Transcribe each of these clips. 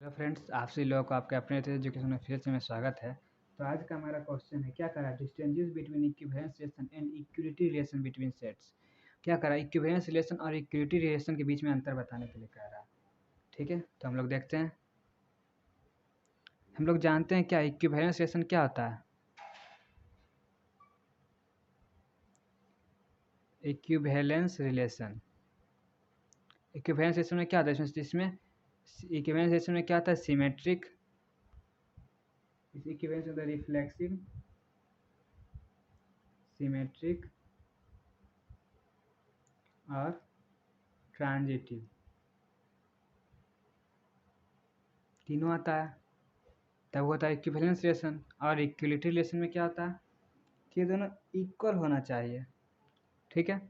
Hello friends, आप सभी लोगों को आपके अपने एजुकेशन में फिर से में स्वागत है। तो आज का हमारा क्वेश्चन है, क्या करा distinguish between equivalence relation and equality relation between sets. क्या करा इक्विवेलेंस रिलेशन और इक्वलिटी रिलेशन के बीच में अंतर बताने के लिए कह रहा है। ठीक है, तो हम लोग देखते हैं। हम लोग जानते हैं क्या इक्विवेलेंस रिलेशन क्या होता है। इक्विवेलेंस रिलेशन में क्या होता है, इसमें इक्विवेलेंस रिलेशन में क्या होता है, सिमेट्रिक, इस इक्विवेलेंस में रिफ्लेक्सिव, सिमेट्रिक और ट्रांजिटिव तीनों आता है। तब होता है इक्विवेलेंस रिलेशन। और इक्वलिटी रिलेशन में क्या होता है कि ये दोनों इक्वल होना चाहिए। ठीक है,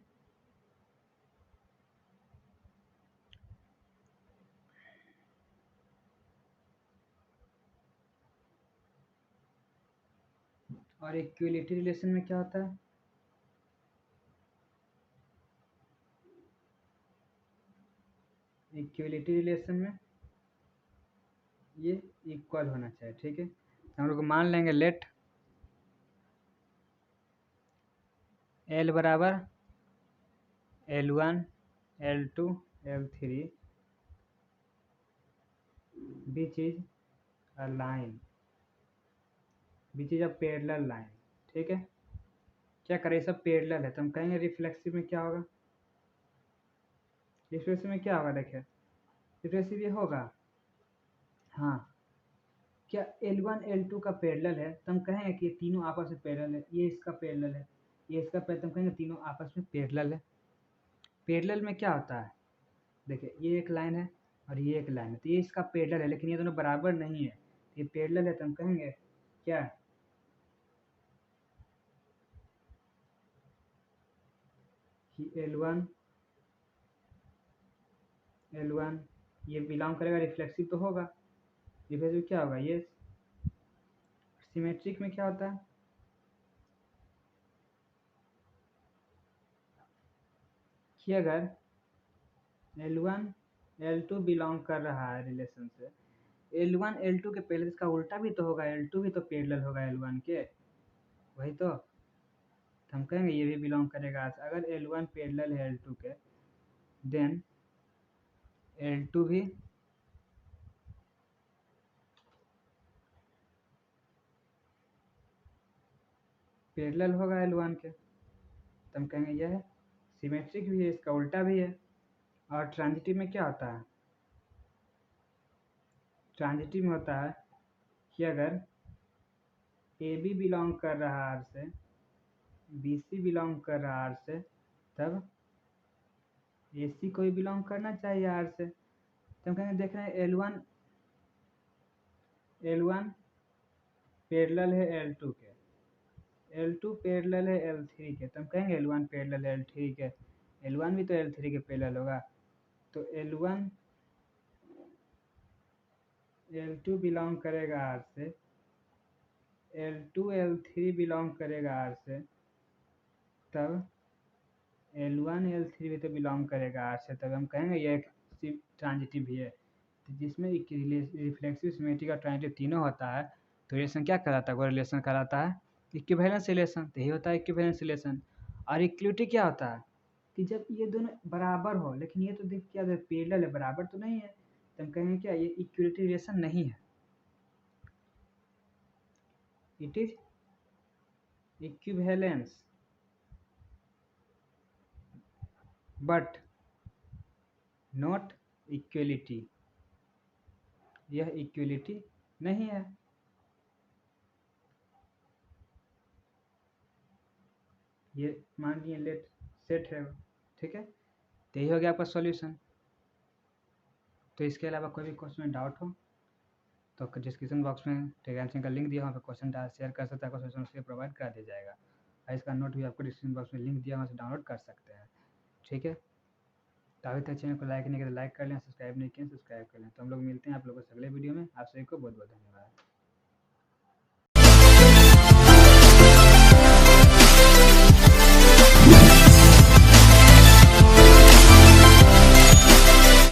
और इक्वलिटी रिलेशन में क्या होता है, इक्वलिटी रिलेशन में ये इक्वल होना चाहिए। ठीक है, हम लोग मान लेंगे लेट L बराबर L1 L2 L3 which is a line, which is a parallel line. ठीक है, क्या करें, सब पैरेलल है तो हम कहेंगे रिफ्लेक्सिव में क्या होगा, रिफ्लेक्सिव में क्या होगा, देखिए रिफ्लेक्सिव ये होगा। हाँ, क्या L1 L2 का पैरेलल है तो हम कहेंगे कि ये तीनों आपस में पैरेलल है, ये इसका पैरेलल है, ये इसका पैरेलल, तो हम कहेंगे तीनों आपस में पैरेलल है। पैरेलल में क्या होता है, देखिए ये एक लाइन है और ये एक लाइन है, तो ये इसका पैरेलल है, लेकिन ये दोनों बराबर नहीं है। ये पैरेलल है तो हम कहेंगे क्या, कि L1 ये बिलोंग करेगा, रिफ्लेक्सिव तो होगा, रिफ्लेक्सिव क्या होगा ये। सिमेट्रिक में क्या होता है कि अगर L1 L2 बिलोंग कर रहा है रिलेशन से, L1 L2 के पहले इसका उल्टा भी तो होगा, L2 भी तो पैरेलल होगा L1 के, वही तो हम कहेंगे ये भी बिलोंग करेगा। अगर L1 पैरेलल है L2 के, देन L2 भी पैरेलल होगा L1 के, तो हम कहेंगे यह है। सिमेट्रिक भी है, इसका उल्टा भी है। और ट्रांजिटिव में क्या होता है, ट्रांजिटिव में होता है कि अगर ए बी बिलोंग कर रहा है R से, बी सी बिलोंग कर रहा है R से, तब ए सी को भी बिलोंग करना चाहिए R से। तो हम कहेंगे, देख रहे हैं L1 पैरेलल है L2 के, L2 पैरेलल है L3 के, तो हम कहेंगे L1 पैरेलल है L3 के, L1 भी तो L3 के पैरेलल होगा, तो L2 बिलोंग करेगा R से, L2 L3 बिलोंग करेगा R से, तब L1 L3 भी तो बिलोंग करेगा R से, तब हम कहेंगे ये एक ट्रांजिटिव भी है। तो जिसमें रिफ्लेक्सिव, सिमेट्रिक और ट्रांजिटिव तीनों होता है, तो रिलेशन क्या कहलाता है, वो रिलेशन कहलाता है इक्विवेलेंस रिलेशन। तो यही होता है इक्विवेलेंस रिलेशन। और इक्वलिटी क्या होता है कि जब ये दोनों बराबर हो, लेकिन ये तो देख क्या पैरेलल है, बराबर तो नहीं है, तो हम कहेंगे क्या ये इक्वलिटी रिलेशन नहीं है, it is equivalence but not equality, यह इक्वलिटी नहीं है। ये मान लिए लेट सेट है। ठीक है, तो यही हो गया आपका सॉल्यूशन। तो इसके अलावा कोई भी क्वेश्चन में डाउट हो तो डिस्क्रिप्शन बॉक्स में टेलीग्राम का लिंक दिया, वहाँ पे क्वेश्चन शेयर कर सकते हैं, आपको सॉल्यूशन उसके प्रोवाइड करा दिया जाएगा। और इसका नोट भी आपको डिस्क्रिप्शन बॉक्स में लिंक दिया, वहाँ से डाउनलोड कर सकते हैं। ठीक है, तो अभी तक चैनल को लाइक नहीं किया तो लाइक कर लें, सब्सक्राइब नहीं किया सब्सक्राइब कर लें। तो हम लोग मिलते हैं आप लोगों से अगले वीडियो में। आप सभी को बहुत बहुत धन्यवाद।